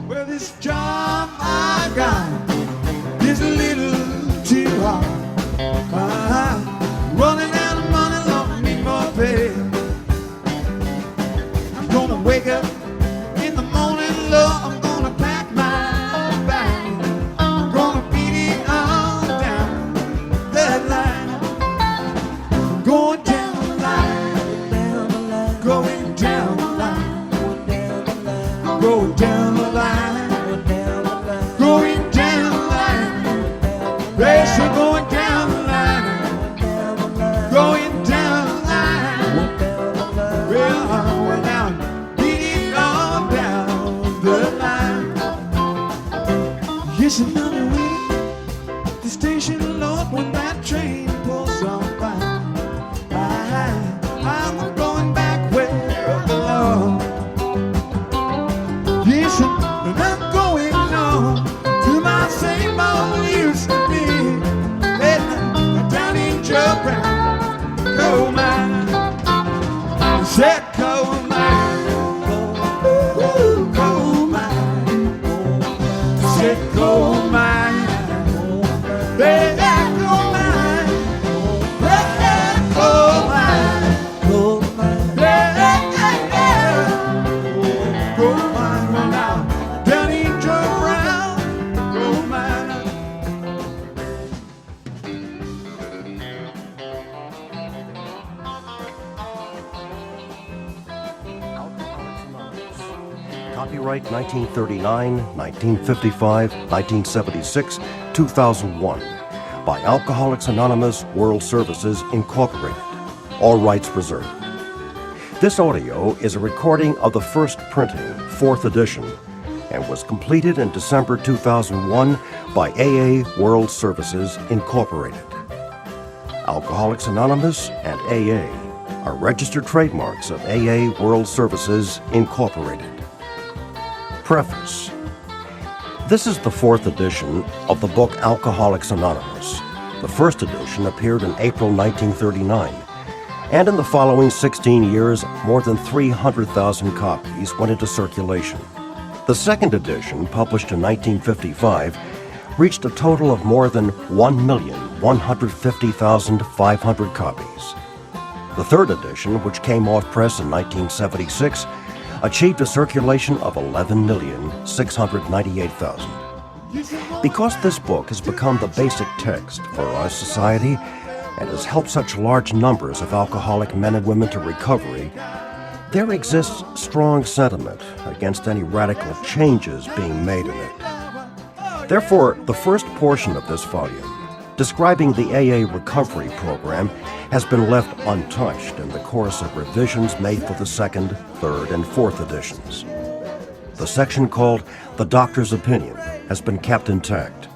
Well, this job I got is a little too hard. Running out of money, Lord, need more pay. I'm gonna wake up in the morning, Lord, I'm gonna pack my bag. I'm gonna beat it all down that line. I'm going down the line, going down the line, going down the line, going down the line. Yes, we're going down the line, going down the line. Well, now beat it all down the line. Yes, another way, the station, Lord, when that train pulls on by. I'm going back where I belong. Yes, and I'm going home to my same old used to be. And down in Joe Brown, coal mine, said coal mine, ooh, coal mine, said coal mine, baby, coal mine, yeah, coal mine, yeah, coal mine. Well, now down in Joe Brown, coal mine. Copyright 1939, 1955, 1976, 2001 by Alcoholics Anonymous World Services, Incorporated. All rights reserved. This audio is a recording of the first printing, 4th edition, and was completed in December 2001 by AA World Services, Incorporated. Alcoholics Anonymous and AA are registered trademarks of AA World Services, Incorporated. Preface. This is the 4th edition of the book Alcoholics Anonymous. The first edition appeared in April 1939, and in the following 16 years, more than 300,000 copies went into circulation. The second edition, published in 1955, reached a total of more than 1,150,500 copies. The third edition, which came off press in 1976, achieved a circulation of 11,698,000. Because this book has become the basic text for our society and has helped such large numbers of alcoholic men and women to recovery, there exists strong sentiment against any radical changes being made in it. Therefore, the first portion of this volume, describing the AA recovery program, has been left untouched in the course of revisions made for the second, third, and fourth editions. The section called The Doctor's Opinion has been kept intact,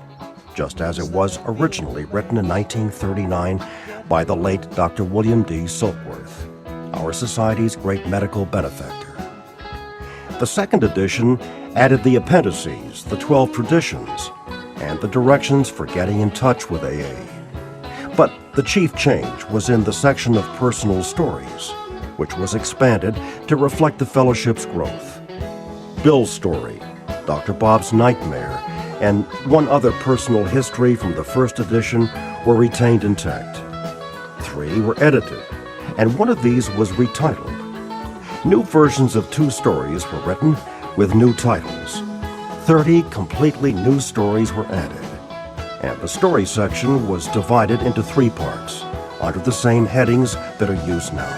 just as it was originally written in 1939 by the late Dr. William D. Silkworth, our society's great medical benefactor. The second edition added the appendices, the 12 traditions, and the directions for getting in touch with AA. But the chief change was in the section of personal stories, which was expanded to reflect the fellowship's growth. Bill's story, Dr. Bob's nightmare, and one other personal history from the first edition were retained intact. 3 were edited, and one of these was retitled. New versions of 2 stories were written with new titles. 30 completely new stories were added, and the story section was divided into 3 parts under the same headings that are used now.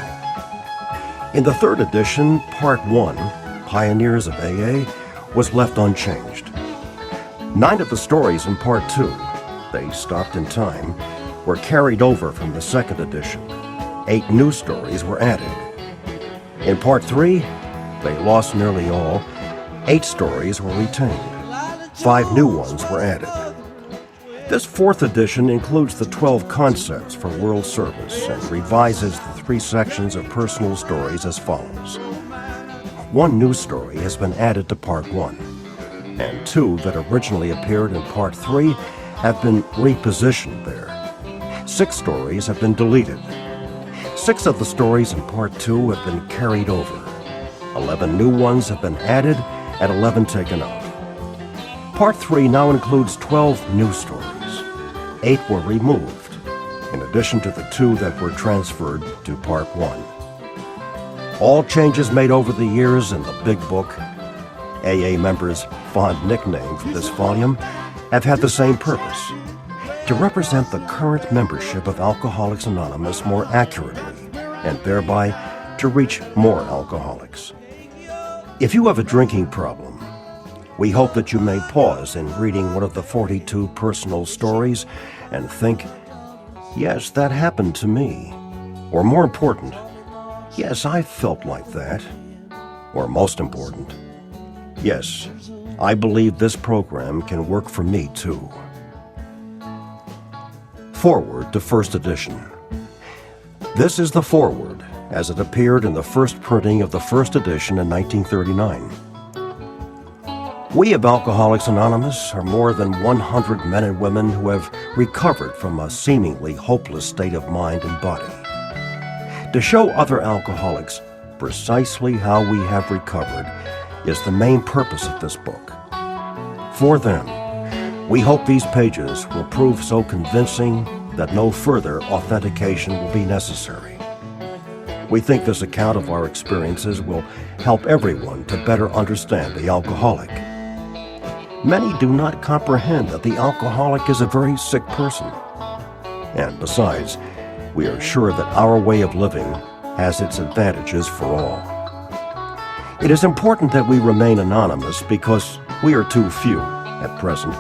In the third edition, Part 1, Pioneers of AA, was left unchanged. 9 of the stories in Part 2, they stopped in time, were carried over from the second edition. 8 new stories were added. In Part 3, they lost nearly all. 8 stories were retained. 5 new ones were added. This 4th edition includes the 12 concepts for world service and revises the 3 sections of personal stories as follows. 1 new story has been added to Part 1, and 2 that originally appeared in Part 3 have been repositioned there. 6 stories have been deleted. 6 of the stories in Part 2 have been carried over. 11 new ones have been added and 11 taken out. Part 3 now includes 12 new stories. 8 were removed, in addition to the 2 that were transferred to Part 1. All changes made over the years in the Big Book, AA members' fond nickname for this volume, have had the same purpose: to represent the current membership of Alcoholics Anonymous more accurately, and thereby to reach more alcoholics. If you have a drinking problem, we hope that you may pause in reading one of the 42 personal stories and think, yes, that happened to me. Or more important, yes, I felt like that. Or most important, yes, I believe this program can work for me too. Foreword to First Edition. This is the foreword as it appeared in the first printing of the first edition in 1939. We of Alcoholics Anonymous are more than 100 men and women who have recovered from a seemingly hopeless state of mind and body. To show other alcoholics precisely how we have recovered is the main purpose of this book. For them, we hope these pages will prove so convincing that no further authentication will be necessary. We think this account of our experiences will help everyone to better understand the alcoholic. Many do not comprehend that the alcoholic is a very sick person. And besides, we are sure that our way of living has its advantages for all. It is important that we remain anonymous because we are too few, at present,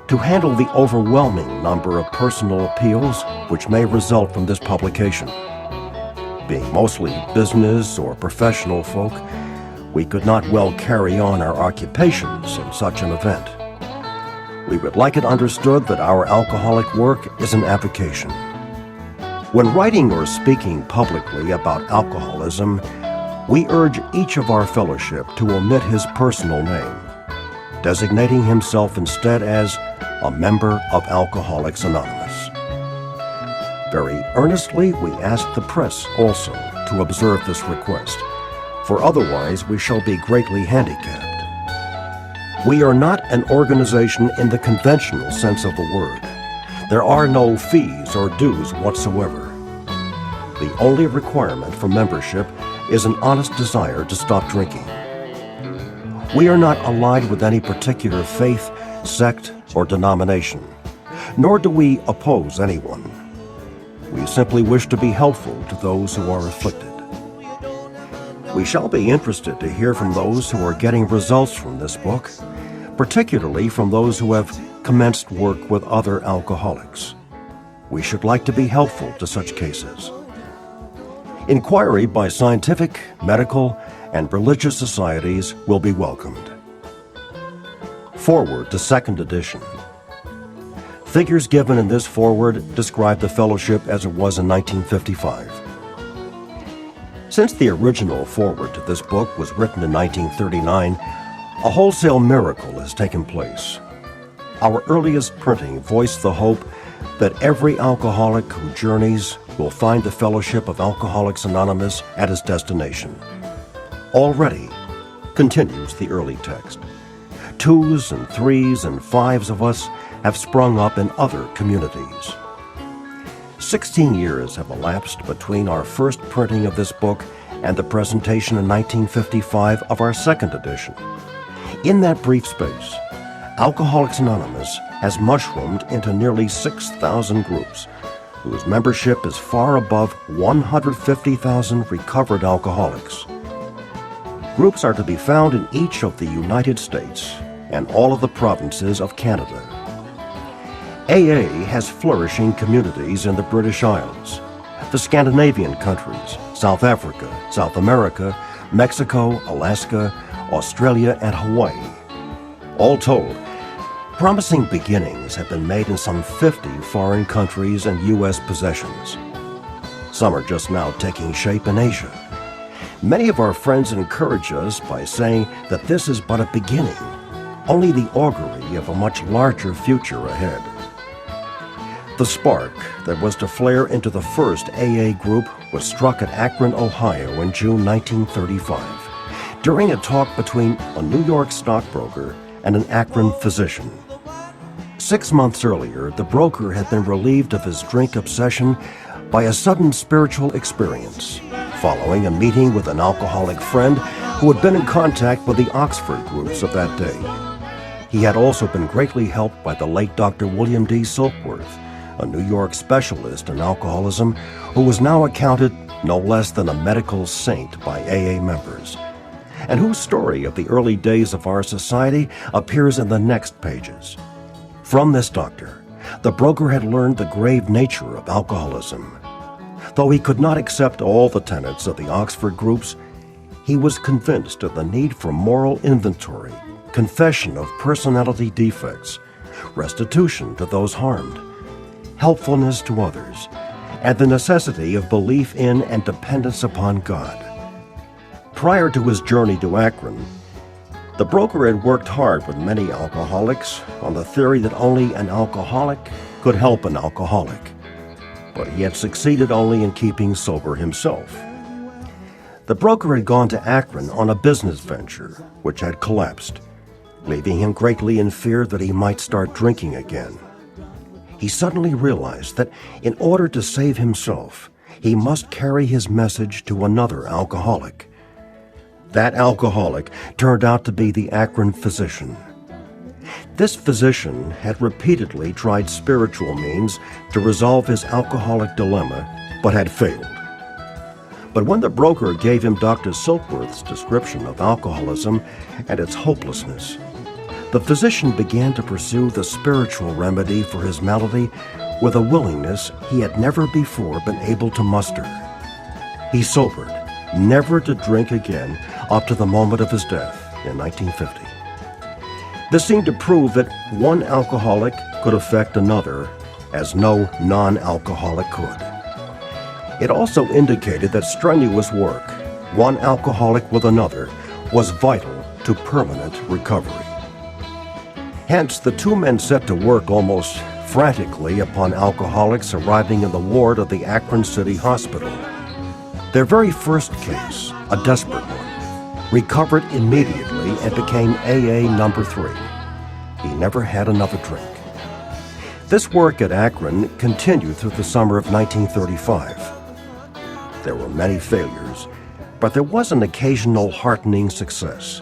to handle the overwhelming number of personal appeals which may result from this publication. Being mostly business or professional folk, we could not well carry on our occupations in such an event. We would like it understood that our alcoholic work is an avocation. When writing or speaking publicly about alcoholism, we urge each of our fellowship to omit his personal name, designating himself instead as a member of Alcoholics Anonymous. Very earnestly, we ask the press also to observe this request, for otherwise we shall be greatly handicapped. We are not an organization in the conventional sense of the word. There are no fees or dues whatsoever. The only requirement for membership is an honest desire to stop drinking. We are not allied with any particular faith, sect, or denomination, nor do we oppose anyone. We simply wish to be helpful to those who are afflicted. We shall be interested to hear from those who are getting results from this book, particularly from those who have commenced work with other alcoholics. We should like to be helpful to such cases. Inquiry by scientific, medical, and religious societies will be welcomed. Foreword to second edition. Figures given in this foreword describe the fellowship as it was in 1955. Since the original foreword to this book was written in 1939, a wholesale miracle has taken place. Our earliest printing voiced the hope that every alcoholic who journeys will find the fellowship of Alcoholics Anonymous at his destination. Already, continues the early text, 2s and 3s and 5s of us have sprung up in other communities. 16 years have elapsed between our first printing of this book and the presentation in 1955 of our second edition. In that brief space, Alcoholics Anonymous has mushroomed into nearly 6,000 groups, whose membership is far above 150,000 recovered alcoholics. Groups are to be found in each of the United States and all of the provinces of Canada. AA has flourishing communities in the British Isles, the Scandinavian countries, South Africa, South America, Mexico, Alaska, Australia, and Hawaii. All told, promising beginnings have been made in some 50 foreign countries and U.S. possessions. Some are just now taking shape in Asia. Many of our friends encourage us by saying that this is but a beginning, only the augury of a much larger future ahead. The spark that was to flare into the first AA group was struck at Akron, Ohio in June 1935, during a talk between a New York stockbroker and an Akron physician. 6 months earlier, the broker had been relieved of his drink obsession by a sudden spiritual experience, following a meeting with an alcoholic friend who had been in contact with the Oxford groups of that day. He had also been greatly helped by the late Dr. William D. Silkworth, a New York specialist in alcoholism who was now accounted no less than a medical saint by AA members, and whose story of the early days of our society appears in the next pages. From this doctor, the broker had learned the grave nature of alcoholism. Though he could not accept all the tenets of the Oxford groups, he was convinced of the need for moral inventory, confession of personality defects, restitution to those harmed, helpfulness to others, and the necessity of belief in and dependence upon God. Prior to his journey to Akron, the broker had worked hard with many alcoholics on the theory that only an alcoholic could help an alcoholic, but he had succeeded only in keeping sober himself. The broker had gone to Akron on a business venture which had collapsed, leaving him greatly in fear that he might start drinking again. He suddenly realized that in order to save himself, he must carry his message to another alcoholic. That alcoholic turned out to be the Akron physician. This physician had repeatedly tried spiritual means to resolve his alcoholic dilemma, but had failed. But when the broker gave him Dr. Silkworth's description of alcoholism and its hopelessness, the physician began to pursue the spiritual remedy for his malady with a willingness he had never before been able to muster. He sobered, never to drink again up to the moment of his death in 1950. This seemed to prove that one alcoholic could affect another as no non-alcoholic could. It also indicated that strenuous work, one alcoholic with another, was vital to permanent recovery. Hence, the two men set to work almost frantically upon alcoholics arriving in the ward of the Akron City Hospital. Their very first case, a desperate one, recovered immediately and became AA number 3. He never had another drink. This work at Akron continued through the summer of 1935. There were many failures, but there was an occasional heartening success.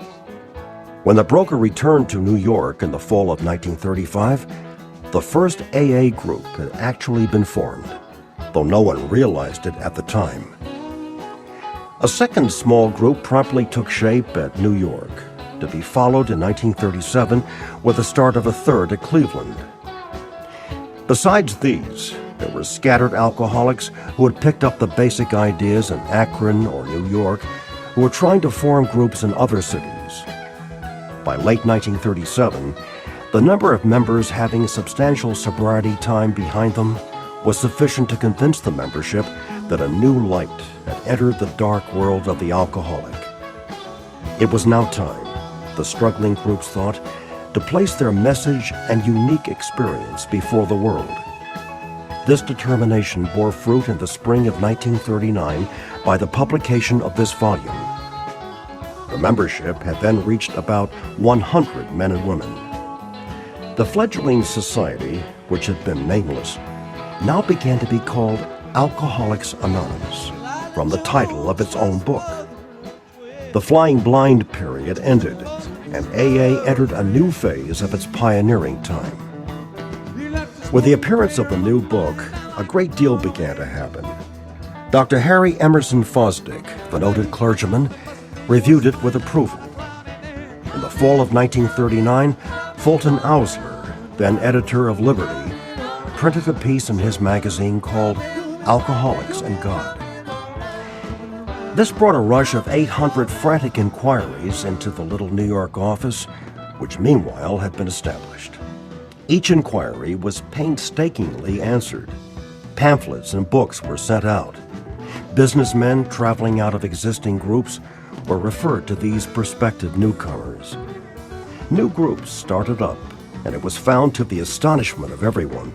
When the broker returned to New York in the fall of 1935, the first AA group had actually been formed, though no one realized it at the time. A second small group promptly took shape at New York, to be followed in 1937 with the start of a third at Cleveland. Besides these, there were scattered alcoholics who had picked up the basic ideas in Akron or New York, who were trying to form groups in other cities. By late 1937, the number of members having substantial sobriety time behind them was sufficient to convince the membership that a new light had entered the dark world of the alcoholic. It was now time, the struggling groups thought, to place their message and unique experience before the world. This determination bore fruit in the spring of 1939 by the publication of this volume. The membership had then reached about 100 men and women. The fledgling society, which had been nameless, now began to be called Alcoholics Anonymous, from the title of its own book. The flying blind period ended, and AA entered a new phase of its pioneering time. With the appearance of the new book, a great deal began to happen. Dr. Harry Emerson Fosdick, the noted clergyman, reviewed it with approval. In the fall of 1939, Fulton Ausler, then editor of Liberty, printed a piece in his magazine called Alcoholics and God. This brought a rush of 800 frantic inquiries into the little New York office, which meanwhile had been established. Each inquiry was painstakingly answered. Pamphlets and books were sent out. Businessmen traveling out of existing groups were referred to these prospective newcomers. New groups started up, and it was found to the astonishment of everyone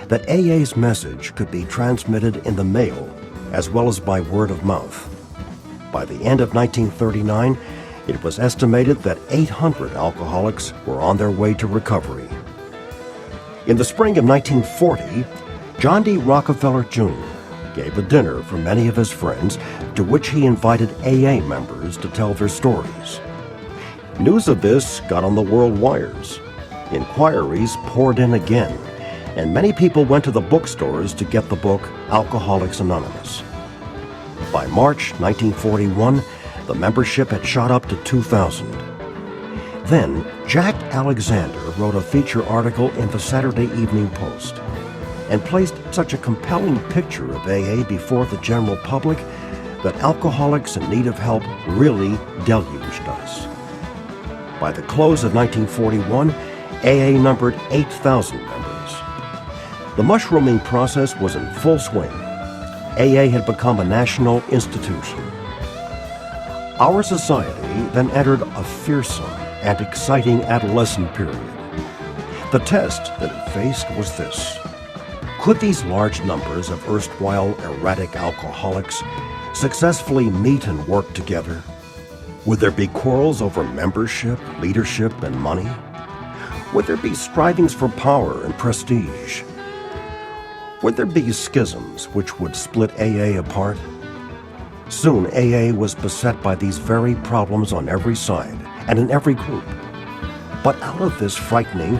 that AA's message could be transmitted in the mail as well as by word of mouth. By the end of 1939, It was estimated that 800 alcoholics were on their way to recovery. In the spring of 1940, John D. Rockefeller Jr. gave a dinner for many of his friends, to which he invited AA members to tell their stories. News of this got on the world wires. Inquiries poured in again, and many people went to the bookstores to get the book Alcoholics Anonymous. By March 1941, the membership had shot up to 2,000. Then, Jack Alexander wrote a feature article in the Saturday Evening Post and placed such a compelling picture of AA before the general public that alcoholics in need of help really deluged us. By the close of 1941, AA numbered 8,000 members. The mushrooming process was in full swing. AA had become a national institution. Our society then entered a fearsome and exciting adolescent period. The test that it faced was this: could these large numbers of erstwhile erratic alcoholics successfully meet and work together? Would there be quarrels over membership, leadership, and money? Would there be strivings for power and prestige? Would there be schisms which would split AA apart? Soon AA was beset by these very problems on every side and in every group. But out of this frightening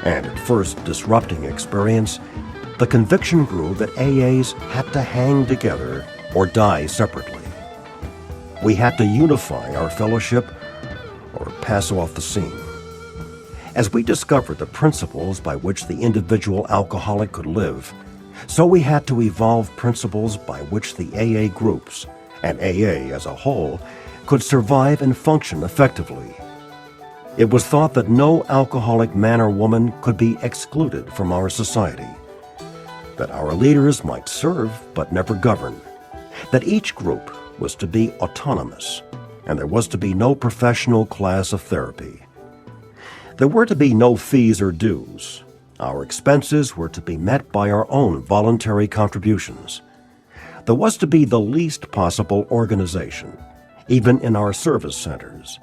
and at first disrupting experience, the conviction grew that AAs had to hang together or die separately. We had to unify our fellowship or pass off the scene. As we discovered the principles by which the individual alcoholic could live, so we had to evolve principles by which the AA groups and AA as a whole could survive and function effectively. It was thought that no alcoholic man or woman could be excluded from our society, that our leaders might serve but never govern, that each group was to be autonomous, and there was to be no professional class of therapy. There were to be no fees or dues. Our expenses were to be met by our own voluntary contributions. There was to be the least possible organization, even in our service centers.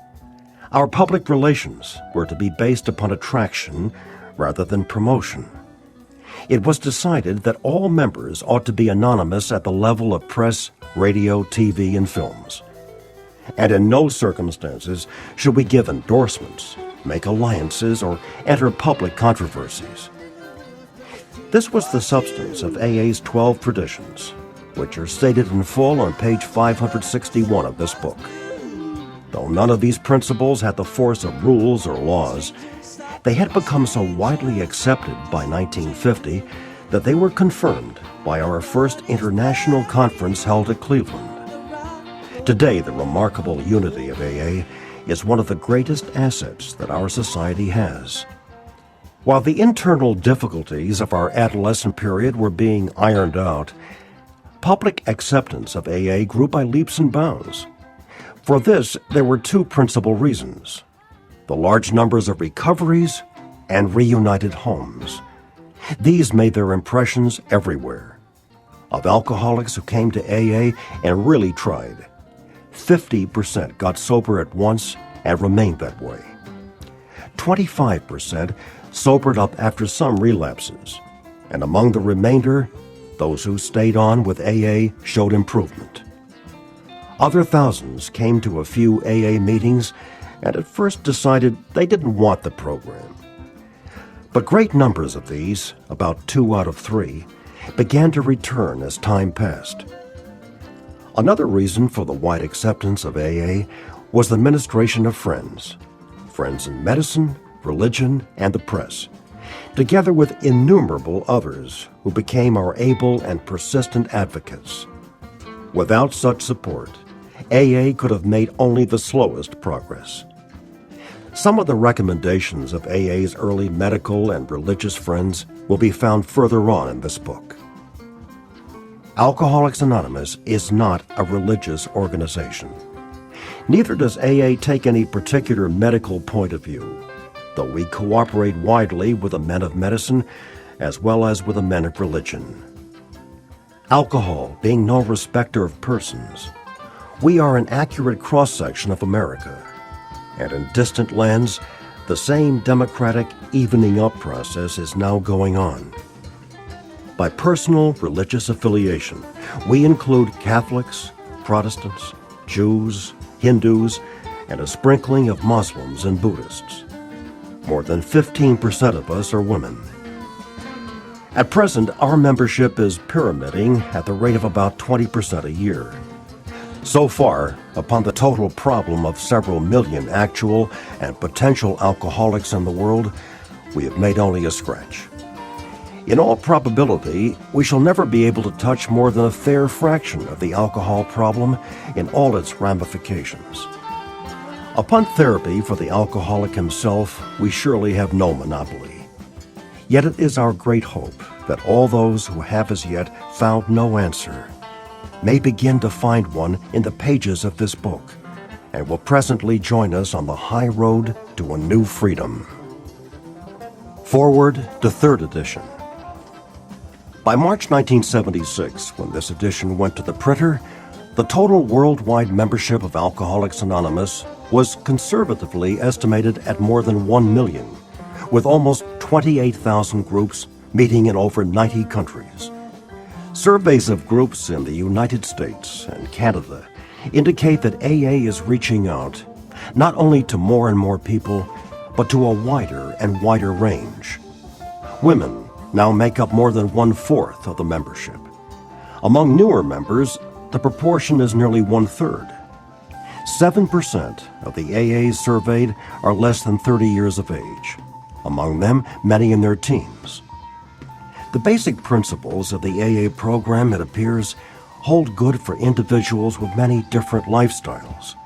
Our public relations were to be based upon attraction rather than promotion. It was decided that all members ought to be anonymous at the level of press, radio, TV, and films. And in no circumstances should we give endorsements, make alliances, or enter public controversies. This was the substance of AA's 12 traditions, which are stated in full on page 561 of this book. Though none of these principles had the force of rules or laws, they had become so widely accepted by 1950 that they were confirmed by our first international conference held at Cleveland. Today, the remarkable unity of AA is one of the greatest assets that our society has. While the internal difficulties of our adolescent period were being ironed out, public acceptance of AA grew by leaps and bounds. For this, there were two principal reasons: the large numbers of recoveries and reunited homes. These made their impressions everywhere. Of alcoholics who came to AA and really tried, 50% got sober at once and remained that way. 25% sobered up after some relapses, and among the remainder, those who stayed on with AA showed improvement. Other thousands came to a few AA meetings and at first decided they didn't want the program. But great numbers of these, about 2 out of 3, began to return as time passed. Another reason for the wide acceptance of AA was the ministration of friends in medicine, religion, and the press, together with innumerable others who became our able and persistent advocates. Without such support, AA could have made only the slowest progress. Some of the recommendations of AA's early medical and religious friends will be found further on in this book. Alcoholics Anonymous is not a religious organization. Neither does AA take any particular medical point of view, though we cooperate widely with the men of medicine as well as with the men of religion. Alcohol being no respecter of persons, we are an accurate cross-section of America, And in distant lands, the same democratic evening up process is now going on. By personal religious affiliation, we include Catholics, Protestants, Jews, Hindus, and a sprinkling of Muslims and Buddhists. More than 15% of us are women. At present, our membership is pyramiding at the rate of about 20% a year. So far, upon the total problem of several million actual and potential alcoholics in the world, we have made only a scratch. In all probability, we shall never be able to touch more than a fair fraction of the alcohol problem in all its ramifications. Upon therapy for the alcoholic himself, we surely have no monopoly. Yet it is our great hope that all those who have as yet found no answer may begin to find one in the pages of this book, and will presently join us on the high road to a new freedom. Forward to 3rd edition. By March 1976, when this edition went to the printer, the total worldwide membership of Alcoholics Anonymous was conservatively estimated at more than 1 million, with almost 28,000 groups meeting in over 90 countries. Surveys of groups in the United States and Canada indicate that AA is reaching out not only to more and more people, but to a wider and wider range. Women now make up more than 1/4 of the membership. Among newer members, the proportion is nearly 1/3. 7% of the AAs surveyed are less than 30 years of age. Among them, many in their teens. The basic principles of the AA program, it appears, hold good for individuals with many different lifestyles,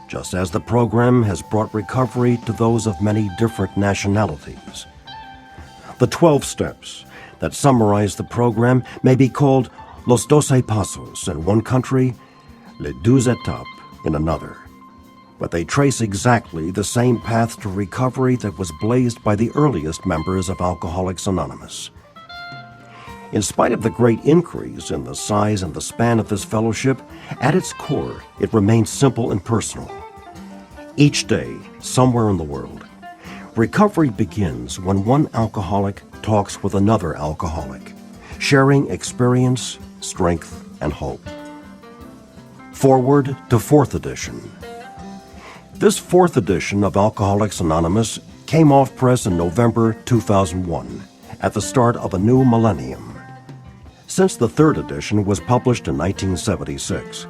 just as the program has brought recovery to those of many different nationalities. The 12 steps that summarize the program may be called Los 12 Pasos in one country, Les 12 Étapes in another, but they trace exactly the same path to recovery that was blazed by the earliest members of Alcoholics Anonymous. In spite of the great increase in the size and the span of this fellowship, at its core, it remains simple and personal. Each day, somewhere in the world, recovery begins when one alcoholic talks with another alcoholic, sharing experience, strength, and hope. Forward to 4th edition. This 4th edition of Alcoholics Anonymous came off press in November 2001, at the start of a new millennium. Since the 3rd edition was published in 1976,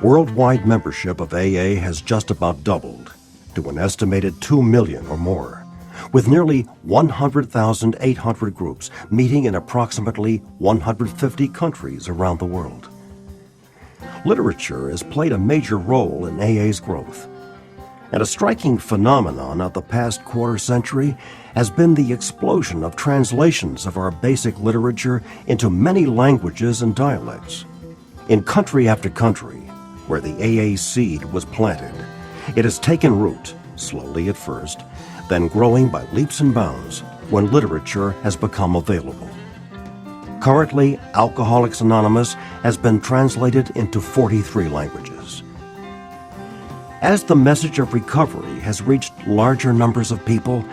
worldwide membership of AA has just about doubled to an estimated 2 million or more, with nearly 100,800 groups meeting in approximately 150 countries around the world. Literature has played a major role in AA's growth, and a striking phenomenon of the past quarter century has been the explosion of translations of our basic literature into many languages and dialects. In country after country, where the AA seed was planted, it has taken root, slowly at first, then growing by leaps and bounds when literature has become available. Currently, Alcoholics Anonymous has been translated into 43 languages. As the message of recovery has reached larger numbers of people,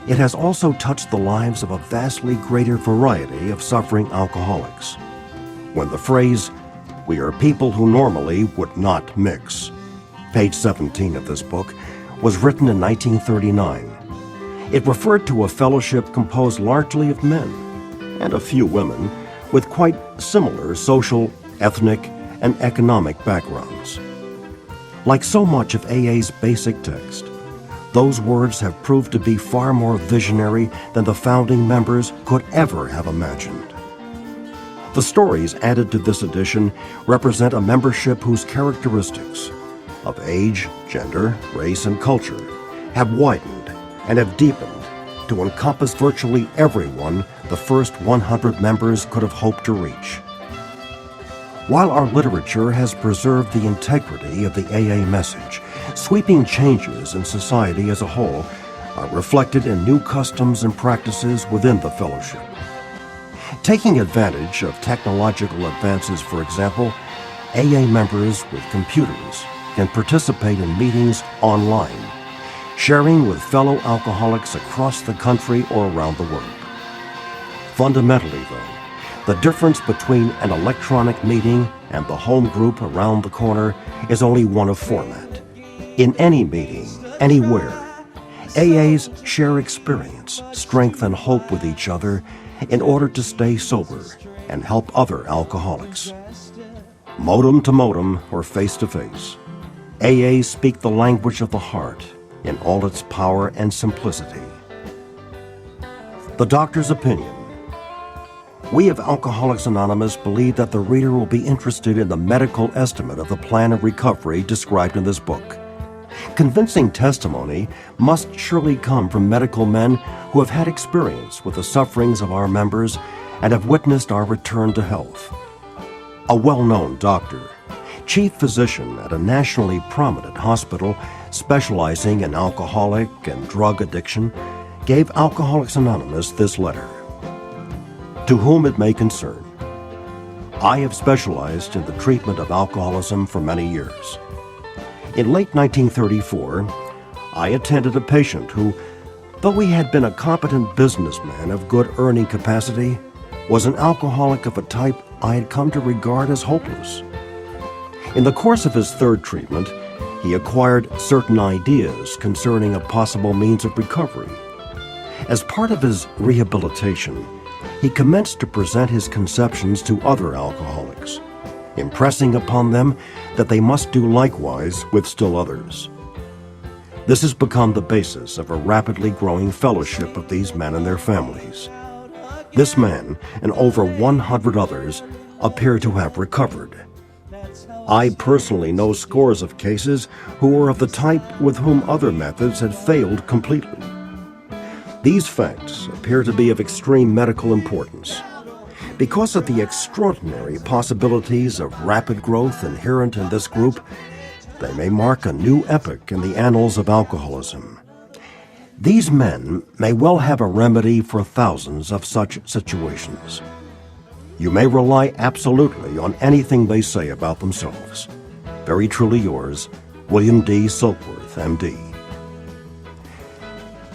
it has also touched the lives of a vastly greater variety of suffering alcoholics. When the phrase, "We are people who normally would not mix," page 17 of this book, was written in 1939, it referred to a fellowship composed largely of men, and a few women, with quite similar social, ethnic, and economic backgrounds. Like so much of AA's basic text, those words have proved to be far more visionary than the founding members could ever have imagined. The stories added to this edition represent a membership whose characteristics of age, gender, race, and culture have widened and have deepened to encompass virtually everyone the first 100 members could have hoped to reach. While our literature has preserved the integrity of the AA message, sweeping changes in society as a whole are reflected in new customs and practices within the fellowship. Taking advantage of technological advances, for example, AA members with computers can participate in meetings online sharing with fellow alcoholics across the country or around the world. Fundamentally, though, the difference between an electronic meeting and the home group around the corner is only one of format. In any meeting, anywhere, AAs share experience, strength, and hope with each other in order to stay sober and help other alcoholics. Modem to modem or face to face, AAs speak the language of the heart in all its power and simplicity. The doctor's opinion. We of Alcoholics Anonymous believe that the reader will be interested in the medical estimate of the plan of recovery described in this book. Convincing testimony must surely come from medical men who have had experience with the sufferings of our members and have witnessed our return to health. A well-known doctor, chief physician at a nationally prominent hospital specializing in alcoholic and drug addiction, gave Alcoholics Anonymous this letter. To whom it may concern, I have specialized in the treatment of alcoholism for many years. In late 1934, I attended a patient who, though he had been a competent businessman of good earning capacity, was an alcoholic of a type I had come to regard as hopeless. In the course of his third treatment, he acquired certain ideas concerning a possible means of recovery. As part of his rehabilitation, he commenced to present his conceptions to other alcoholics, impressing upon them that they must do likewise with still others. This has become the basis of a rapidly growing fellowship of these men and their families. This man and over 100 others appear to have recovered. I personally know scores of cases who were of the type with whom other methods had failed completely. These facts appear to be of extreme medical importance. Because of the extraordinary possibilities of rapid growth inherent in this group, they may mark a new epoch in the annals of alcoholism. These men may well have a remedy for thousands of such situations. You may rely absolutely on anything they say about themselves. Very truly yours, William D. Silkworth, M.D.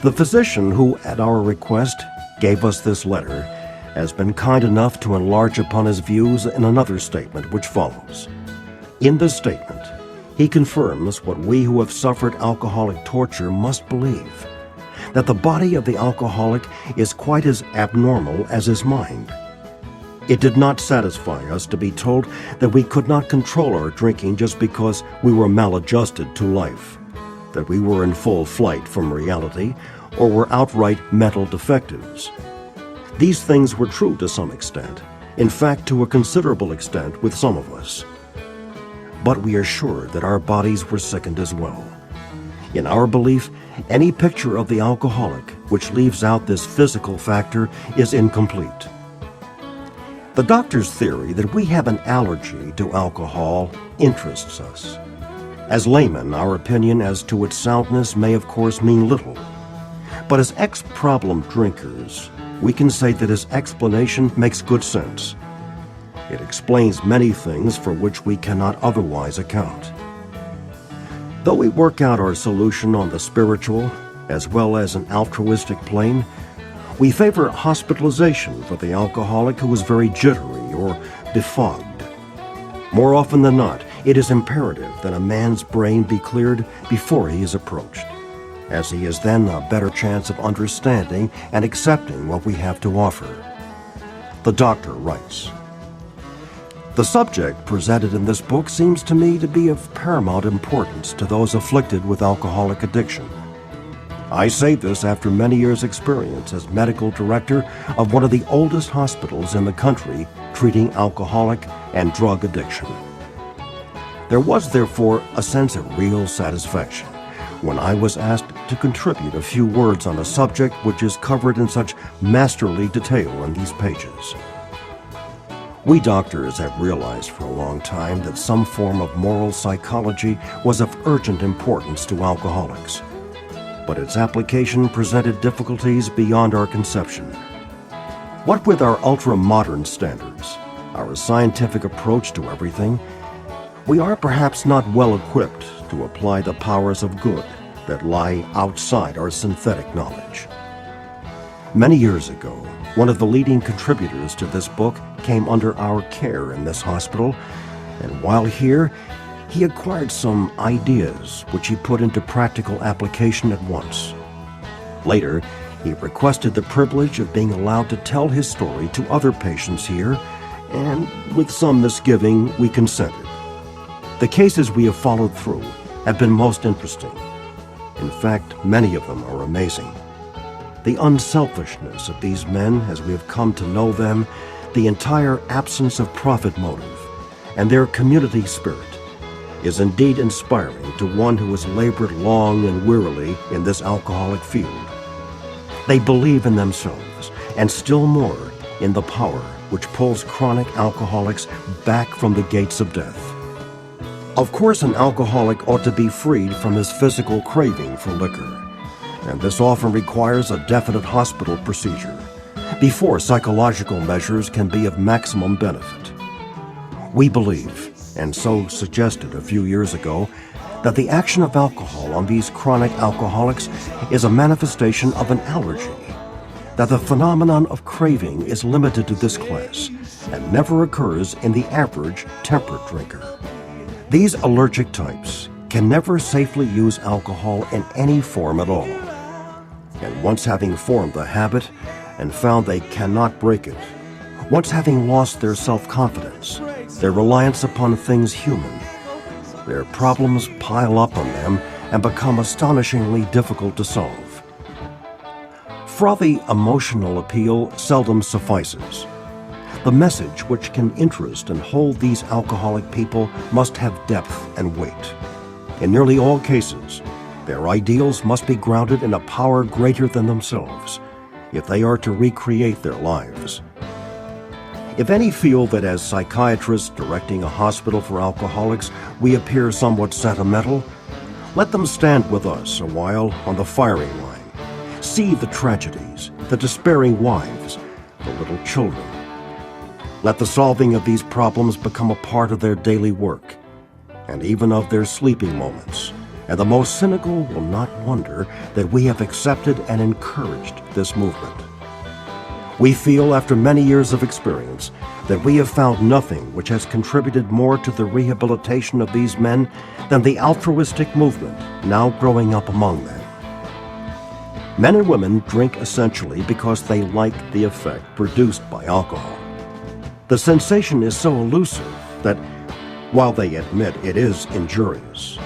The physician who, at our request, gave us this letter has been kind enough to enlarge upon his views in another statement which follows. In this statement, he confirms what we who have suffered alcoholic torture must believe, that the body of the alcoholic is quite as abnormal as his mind. It did not satisfy us to be told that we could not control our drinking just because we were maladjusted to life, that we were in full flight from reality, or were outright mental defectives. These things were true to some extent, in fact to a considerable extent with some of us. But we are sure that our bodies were sickened as well. In our belief, any picture of the alcoholic which leaves out this physical factor is incomplete. The doctor's theory that we have an allergy to alcohol interests us. As laymen, our opinion as to its soundness may of course mean little. But as ex-problem drinkers, we can say that his explanation makes good sense. It explains many things for which we cannot otherwise account. Though we work out our solution on the spiritual as well as an altruistic plane, we favor hospitalization for the alcoholic who is very jittery or befogged. More often than not, it is imperative that a man's brain be cleared before he is approached, as he has then a better chance of understanding and accepting what we have to offer. The doctor writes, the subject presented in this book seems to me to be of paramount importance to those afflicted with alcoholic addiction. I say this after many years' experience as medical director of one of the oldest hospitals in the country treating alcoholic and drug addiction. There was therefore a sense of real satisfaction when I was asked to contribute a few words on a subject which is covered in such masterly detail in these pages. We doctors have realized for a long time that some form of moral psychology was of urgent importance to alcoholics, but its application presented difficulties beyond our conception. What with our ultra-modern standards, our scientific approach to everything, we are perhaps not well equipped to apply the powers of good that lie outside our synthetic knowledge. Many years ago, one of the leading contributors to this book came under our care in this hospital, and while here, he acquired some ideas which he put into practical application at once. Later, he requested the privilege of being allowed to tell his story to other patients here, and with some misgiving, we consented. The cases we have followed through have been most interesting. In fact, many of them are amazing. The unselfishness of these men as we have come to know them, the entire absence of profit motive, and their community spirit is indeed inspiring to one who has labored long and wearily in this alcoholic field. They believe in themselves, and still more in the power which pulls chronic alcoholics back from the gates of death. Of course, an alcoholic ought to be freed from his physical craving for liquor, and this often requires a definite hospital procedure before psychological measures can be of maximum benefit. We believe, and so suggested a few years ago, that the action of alcohol on these chronic alcoholics is a manifestation of an allergy, that the phenomenon of craving is limited to this class and never occurs in the average temperate drinker. These allergic types can never safely use alcohol in any form at all, and once having formed the habit and found they cannot break it, once having lost their self-confidence, their reliance upon things human, their problems pile up on them and become astonishingly difficult to solve. Frothy emotional appeal seldom suffices. The message which can interest and hold these alcoholic people must have depth and weight. In nearly all cases, their ideals must be grounded in a power greater than themselves if they are to recreate their lives. If any feel that as psychiatrists directing a hospital for alcoholics we appear somewhat sentimental, let them stand with us a while on the firing line, see the tragedies, the despairing wives, the little children. Let the solving of these problems become a part of their daily work, and even of their sleeping moments, and the most cynical will not wonder that we have accepted and encouraged this movement. We feel, after many years of experience, that we have found nothing which has contributed more to the rehabilitation of these men than the altruistic movement now growing up among them. Men and women drink essentially because they like the effect produced by alcohol. The sensation is so elusive that, while they admit it is injurious,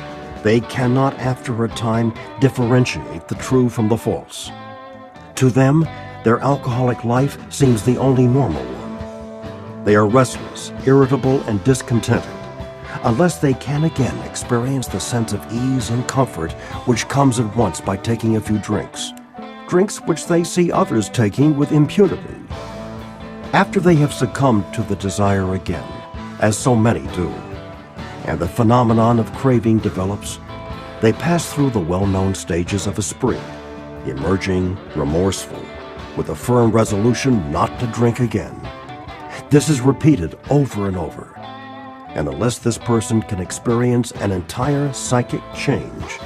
they cannot after a time differentiate the true from the false. To them, their alcoholic life seems the only normal one. They are restless, irritable, and discontented, unless they can again experience the sense of ease and comfort which comes at once by taking a few drinks which they see others taking with impunity. After they have succumbed to the desire again, as so many do, and the phenomenon of craving develops, they pass through the well-known stages of a spree, emerging remorseful, with a firm resolution not to drink again. This is repeated over and over, and unless this person can experience an entire psychic change,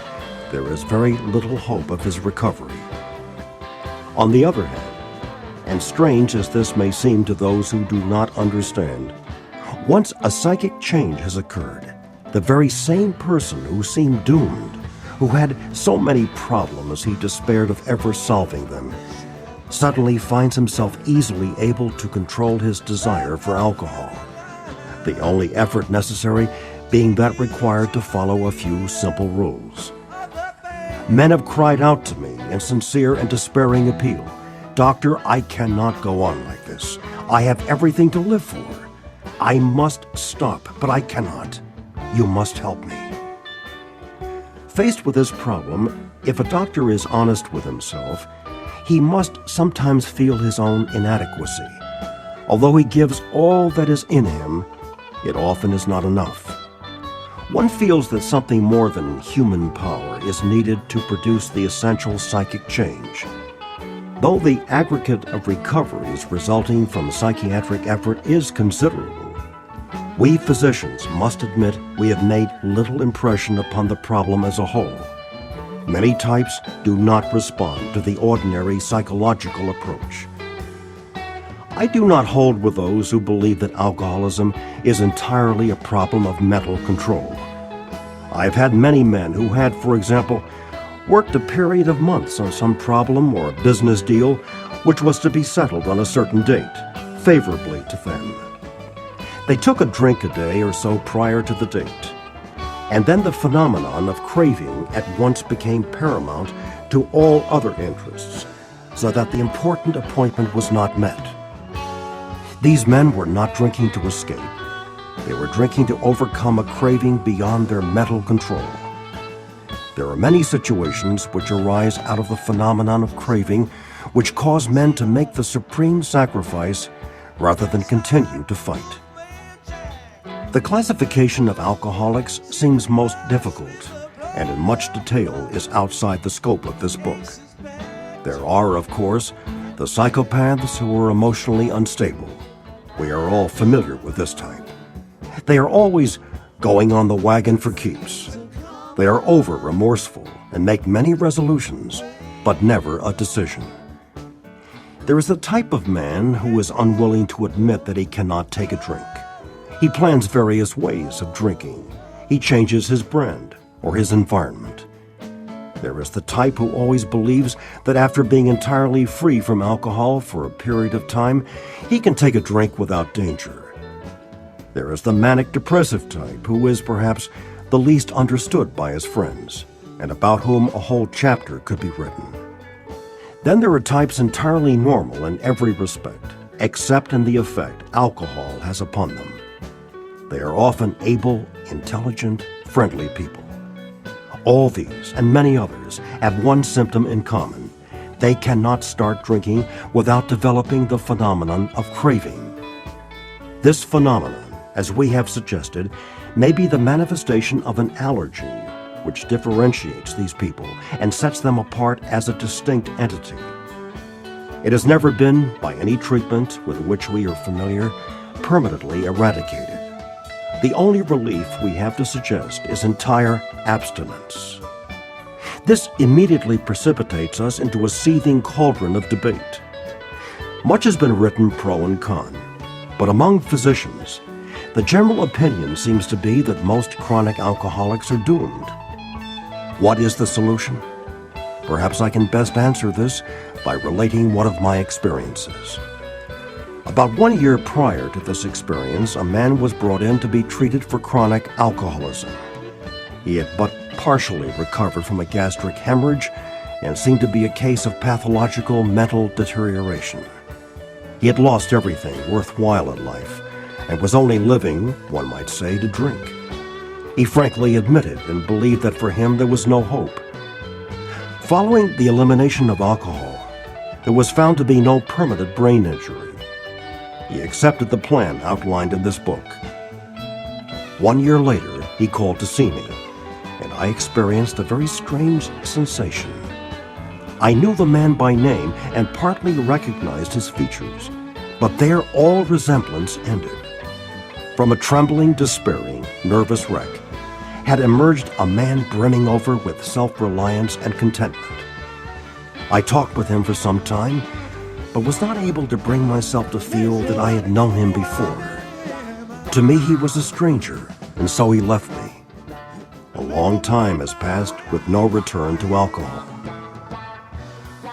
there is very little hope of his recovery. On the other hand, and strange as this may seem to those who do not understand, once a psychic change has occurred, the very same person who seemed doomed, who had so many problems he despaired of ever solving them, suddenly finds himself easily able to control his desire for alcohol, the only effort necessary being that required to follow a few simple rules. Men have cried out to me in sincere and despairing appeal, "Doctor, I cannot go on like this. I have everything to live for. I must stop, but I cannot. You must help me." Faced with this problem, if a doctor is honest with himself, he must sometimes feel his own inadequacy. Although he gives all that is in him, it often is not enough. One feels that something more than human power is needed to produce the essential psychic change. Though the aggregate of recoveries resulting from psychiatric effort is considerable, we physicians must admit we have made little impression upon the problem as a whole. Many types do not respond to the ordinary psychological approach. I do not hold with those who believe that alcoholism is entirely a problem of mental control. I've had many men who had, for example, worked a period of months on some problem or a business deal which was to be settled on a certain date, favorably to them. They took a drink a day or so prior to the date, and then the phenomenon of craving at once became paramount to all other interests, so that the important appointment was not met. These men were not drinking to escape. They were drinking to overcome a craving beyond their mental control. There are many situations which arise out of the phenomenon of craving which cause men to make the supreme sacrifice rather than continue to fight. The classification of alcoholics seems most difficult, and in much detail is outside the scope of this book. There are, of course, the psychopaths who are emotionally unstable. We are all familiar with this type. They are always going on the wagon for keeps. They are over-remorseful and make many resolutions, but never a decision. There is the type of man who is unwilling to admit that he cannot take a drink. He plans various ways of drinking. He changes his brand or his environment. There is the type who always believes that after being entirely free from alcohol for a period of time, he can take a drink without danger. There is the manic-depressive type who is perhaps the least understood by his friends, and about whom a whole chapter could be written. Then there are types entirely normal in every respect, except in the effect alcohol has upon them. They are often able, intelligent, friendly people. All these and many others have one symptom in common. They cannot start drinking without developing the phenomenon of craving. This phenomenon, as we have suggested, may be the manifestation of an allergy which differentiates these people and sets them apart as a distinct entity. It has never been, by any treatment with which we are familiar, permanently eradicated. The only relief we have to suggest is entire abstinence. This immediately precipitates us into a seething cauldron of debate. Much has been written pro and con, but among physicians, the general opinion seems to be that most chronic alcoholics are doomed. What is the solution? Perhaps I can best answer this by relating one of my experiences. About 1 year prior to this experience, a man was brought in to be treated for chronic alcoholism. He had but partially recovered from a gastric hemorrhage and seemed to be a case of pathological mental deterioration. He had lost everything worthwhile in life and was only living, one might say, to drink. He frankly admitted and believed that for him there was no hope. Following the elimination of alcohol, there was found to be no permanent brain injury. He accepted the plan outlined in this book. 1 year later, he called to see me, and I experienced a very strange sensation. I knew the man by name and partly recognized his features, but there all resemblance ended. From a trembling, despairing, nervous wreck had emerged a man brimming over with self-reliance and contentment. I talked with him for some time, but was not able to bring myself to feel that I had known him before. To me, he was a stranger, and so he left me. A long time has passed with no return to alcohol.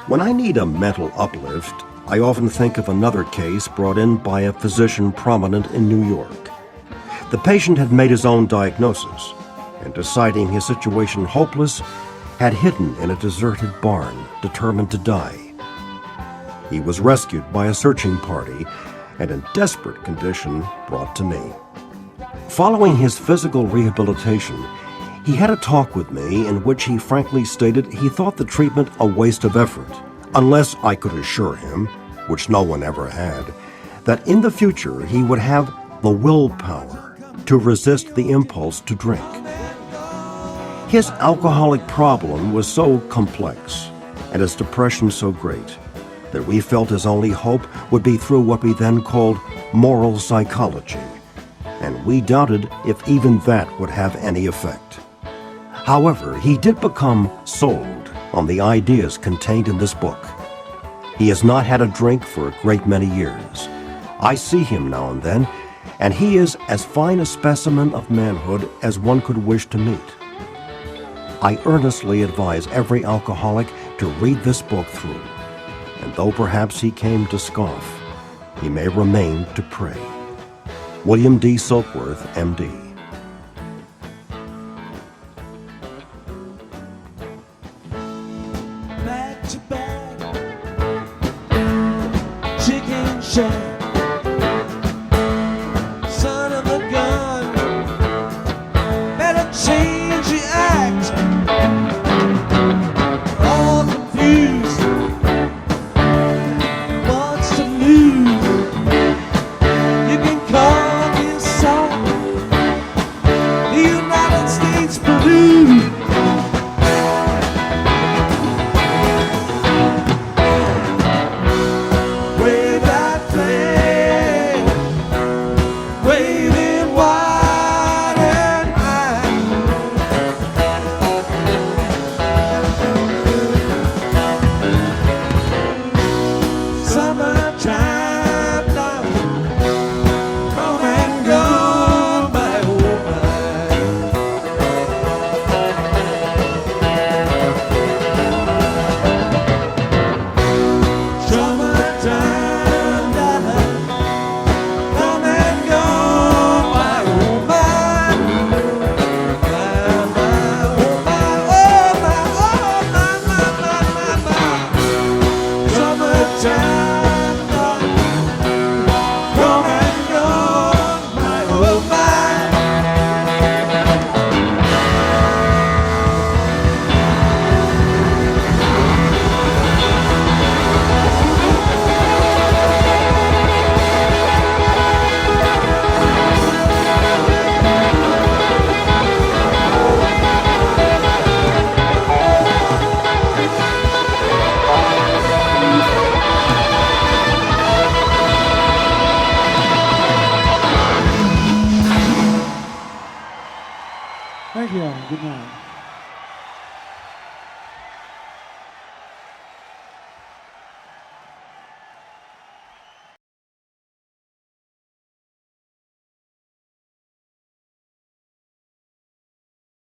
When I need a mental uplift, I often think of another case brought in by a physician prominent in New York. The patient had made his own diagnosis, and deciding his situation hopeless, had hidden in a deserted barn, determined to die. He was rescued by a searching party and in desperate condition brought to me. Following his physical rehabilitation, he had a talk with me in which he frankly stated he thought the treatment a waste of effort, unless I could assure him, which no one ever had, that in the future he would have the willpower to resist the impulse to drink. His alcoholic problem was so complex and his depression so great that we felt his only hope would be through what we then called moral psychology, and we doubted if even that would have any effect. However, he did become sold on the ideas contained in this book. He has not had a drink for a great many years. I see him now and then, and he is as fine a specimen of manhood as one could wish to meet. I earnestly advise every alcoholic to read this book through, and though perhaps he came to scoff, he may remain to pray. William D. Silkworth, M.D. Back to back, chicken shack, son of a gun, better change the act. All confused, wants to lose. You can call this song the United States Blues. Wave that flag, waving wide and high. Summertime now, come and go, my oh my. Summertime now, come and go, my oh my. My oh my, oh my, oh my. Summertime now, come and go, my oh my. Thank you all. Good night.